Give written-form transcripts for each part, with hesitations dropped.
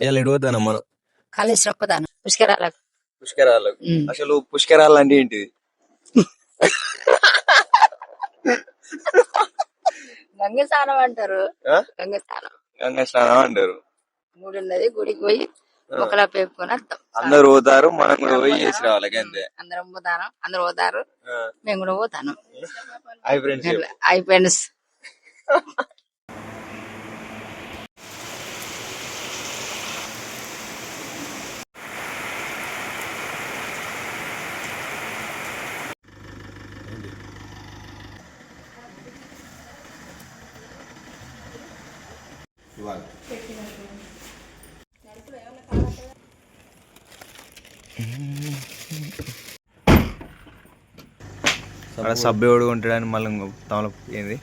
ఇలా ఎడిపోతాను మనం కాళేశ్వరం పుష్కరాలకు. పుష్కరాలకు అసలు పుష్కరాలు అంటే ఏంటిది? గంగ స్నానం అంటారు. గంగ స్నానం అంటారు. గుడి ఉన్నది, గుడికి పోయి ఒకలా పేపుకొని వస్తాం. అందరు పోతారు, మనం కూడా పోయి చేసి రావాలి. అంతే, అందరు పోతారు, మేము కూడా పోతాను. Hi friends. అక్కడ సబ్బేవుడు ఉంటాడని మళ్ళీ తమల ఏంది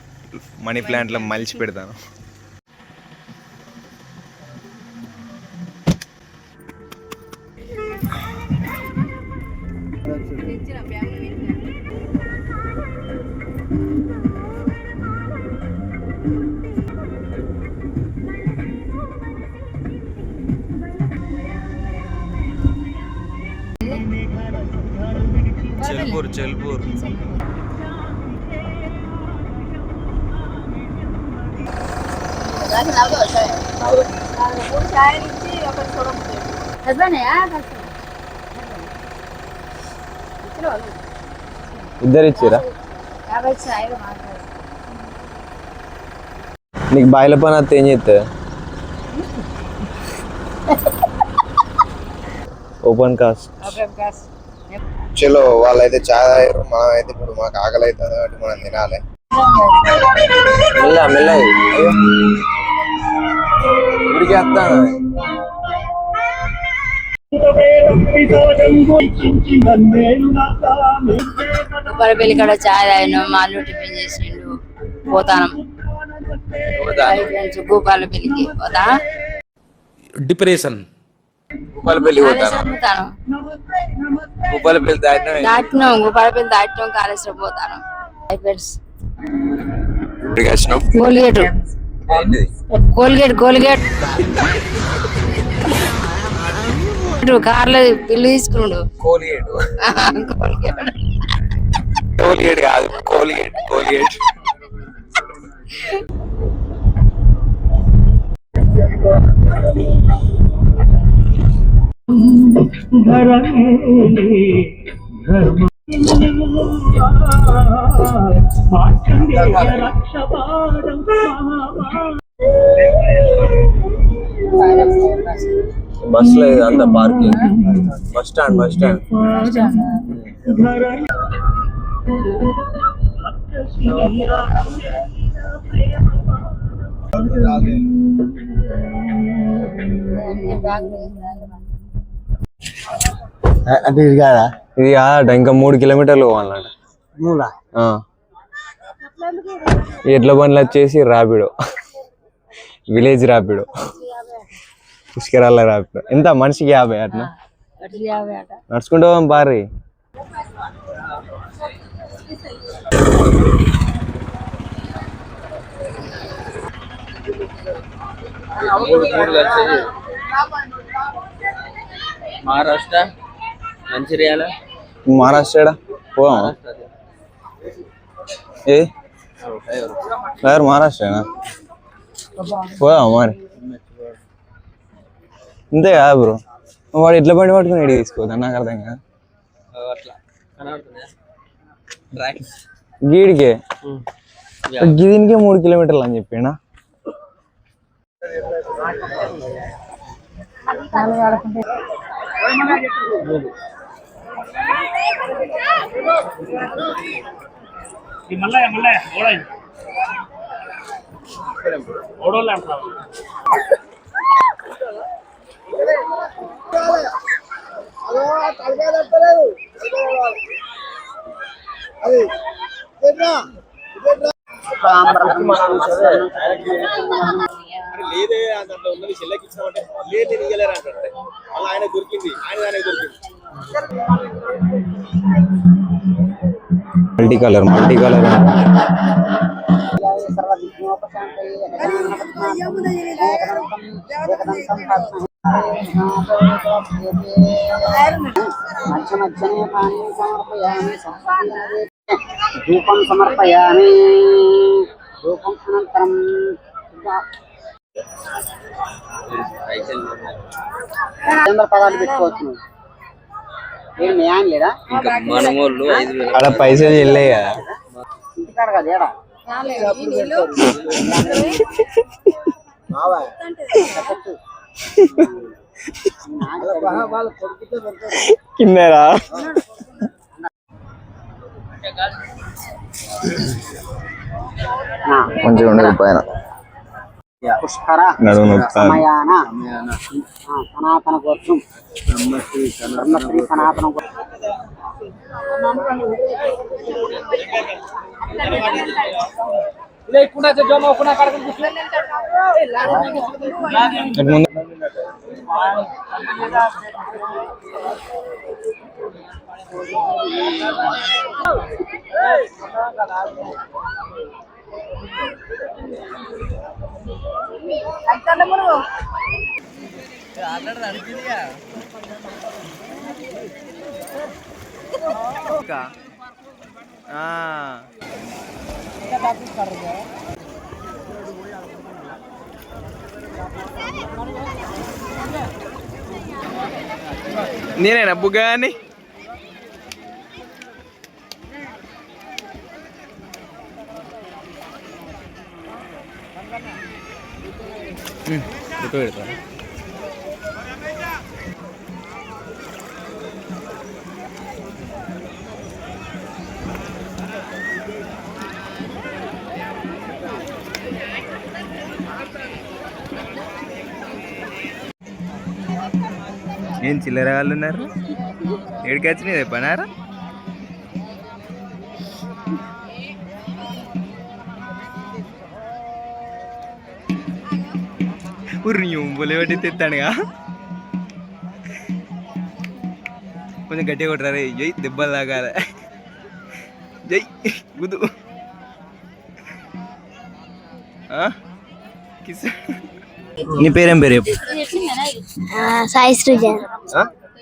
మనీ ప్లాంట్ లో మలిచి పెడతాను. చెల్పూర్ ఇద్దరు ఇచ్చిరా? నీకు బాయిల పని వస్తే ఏం చేస్తా? Open cast. చలో, వాళ్ళైతే చాయ్ తాగారు, మనం అయితే ఇప్పుడు మాకు ఆకలి అవుతుంది కాబట్టి మనం తినాలి. మెల్ల గుడికి వస్తాను. గోపాలపల్లి కాడ చాయ్ తాగిన, మాలు టిఫిన్ చేసిండు, పోతాను గోపాలపల్లికి పోతా. డిప్రెషన్ గోపాలపల్లి పోతాను. గోపాలపల్లి దాటినాం, గోపాలపల్లి దాటినాం, కాళేశ్వరం పోతాను. కోల్గేట్ కార్లో బిల్లు తీసుకున్నాడు. కోల్గేట్ కాదు, కోల్గేట్. బస్ లేదు, అంత పార్కింగ్. బస్ స్టాండ్ అంటే ఇది కాదా? ఇది కాదట, ఇంకా 3 కిలోమీటర్లు పోవాలన్నట. ఎడ్ల బండ్లు వచ్చేసి ర్యాపిడో, విలేజ్ ర్యాపిడో, పుష్కరాల ర్యాపిడో. ఎంత మనిషికి 50 అట్లా నడుచుకుంటూ పోదాం పారి. మహారాష్ట్ర మంచిర్యాల, మహారాష్ట్ర పోదాం. ఏ సార్ మహారాష్ట్రనా? పోదాం మరి. అంతే కదా బ్రో, వాడు ఎట్లా బండి పట్టుకుని ఎడికి తీసుకోవద్దా? నాకు అర్థం కాదు. గీడికే దీనికే 3 కిలోమీటర్లు అని చెప్పినా. లేదే దాంట్లో ఉన్నది చెల్లెకి ఇచ్చినామంటే లేదు ఇయ్యలేరు అంటే అలా ఆయన దొరికింది, దొరికింది. మల్టీ కలర్ మధ్య మధ్యనే పానీయం సమర్పయామి ధూపం సమర్పయామి ధూపం అనంతరం పదాలు పెట్టుకోవచ్చు ఏం న్యాయం లేదా అక్కడ పైసలు వెళ్ళాయి కదా ఇంటికాడ కదా ఏడా కిందరా మంచిగా ఉండదు పైన పుష్కర సమయాన సనాతన గోత్రం బ్రహ్మశ్రీ సనాతన నేనేనా బుగ్గాని ఏం చిల్లర వాళ్ళు ఉన్నారు ఏడికి వచ్చినాయి చెప్పనారా బొలి పట్టి తెస్తాడుగా కొంచెం గట్టిగా కొట్టరా జై దెబ్బలు తాగాల జై గుద్దు నీ పేరేం పేరు చెప్పు సాయి సృజన్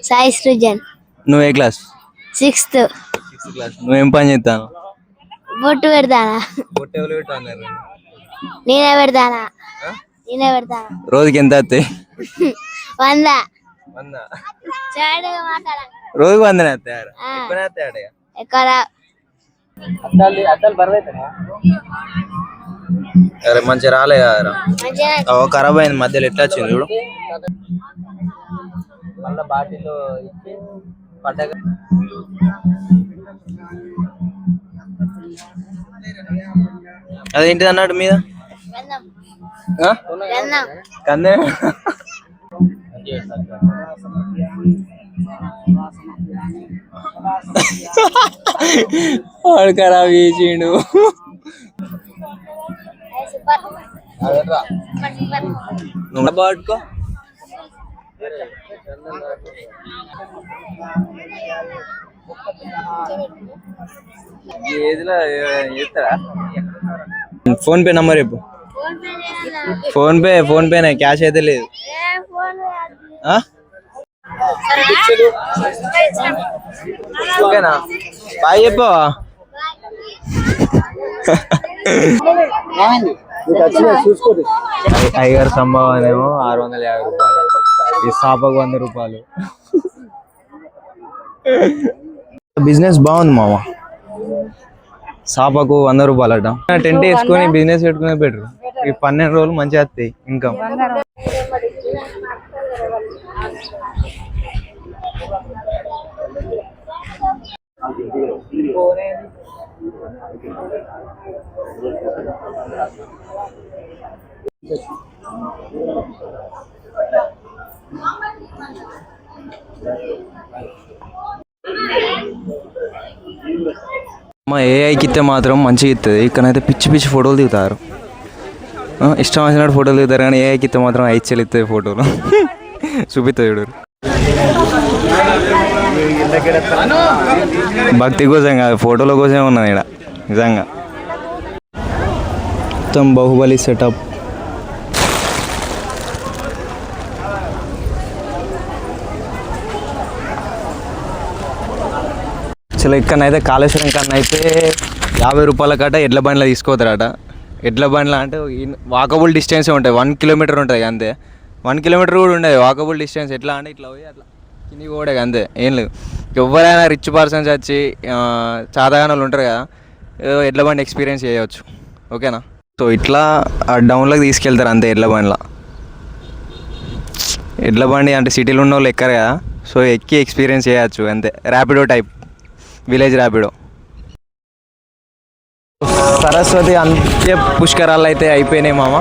సాయి సృజన్ నువ్వు ఏ క్లాస్ 6th క్లాస్ నువ్వేం పని చేస్తాను బొట్టు పెడతానా నేనే పెడతానా రోజుకి ఎంత వస్తాయి 100 రోజుకి 100 వస్తాయి ఎక్కువ అద్దాలు బరువు అరే మంచిగా రాలే కదరా ఖరాబ్ అయింది మధ్యలో ఎట్లా వచ్చింది చూడు మళ్ళీ బాటిల్లో ఇచ్చి పడ్డాక అదేంటిది అన్నాడు మీద కందే వాడు ఖరాబ్ చేసిండు పట్టుకో ఏదిలో చేస్తారా ఫోన్ పే నంబర్ చెప్పు ఫోన్ పే క్యాష్ అయితే లేదు ఓకేనా బాయ్ చెప్పు టైగర్ సంభవం ఏమో 650 రూపాయలు ఈ సాపకు 100 రూపాయలు బిజినెస్ బాగుంది మామ సాపకు 100 రూపాయలు అట టెంట్ వేసుకొని బిజినెస్ పెట్టుకునే బెటర్ ఈ 12 రోజులు మంచిగా వస్తాయి ఇన్కమ్ ఏఐకి ఇస్తే మాత్రం మంచిగా ఇస్తుంది ఇక్కడైతే పిచ్చి పిచ్చి ఫోటోలు దిగుతారు ఇష్టం వచ్చినట్టు ఫోటోలు దిగుతారు కానీ ఏఐకి ఇస్తే మాత్రం ఐచ్ఛలు ఇస్తుంది ఫోటోలు చూపిస్తుంది చూడు భక్తి కోసం కాదు ఫోటోల కోసమే ఉన్నది ఇక్కడ నిజంగా మొత్తం బాహుబలి సెటప్ అసలు ఇక్కడనైతే కాళేశ్వరం కన్నా అయితే 50 రూపాయల కట్ట ఎడ్ల బండ్లో తీసుకోతారట. ఎడ్ల బండ్ల అంటే వాకబుల్ డిస్టెన్సే ఉంటుంది, 1 కిలోమీటర్ ఉంటుంది అంతే. 1 కిలోమీటర్ కూడా ఉండదు వాకబుల్ డిస్టెన్స్. ఎట్లా అంటే ఇట్లా పోయి అట్లా కిందికి పోడే అంతే, ఏం లేదు. ఎవరైనా రిచ్ పర్సన్స్ వచ్చి చాతగానోళ్ళు ఉంటారు కదా, ఎడ్ల బండి ఎక్స్పీరియన్స్ చేయవచ్చు. ఓకేనా? సో ఇట్లా డౌన్లోకి తీసుకెళ్తారు అంతే ఎడ్ల బండిలో. ఎడ్ల బండి అంటే సిటీలో ఉన్న వాళ్ళు ఎక్కరు కదా, సో ఎక్కి ఎక్స్పీరియన్స్ చేయవచ్చు అంతే. Rapido type, village Rapido. Saraswati అంత్య పుష్కరాలు అయితే అయిపోయినాయి మామ.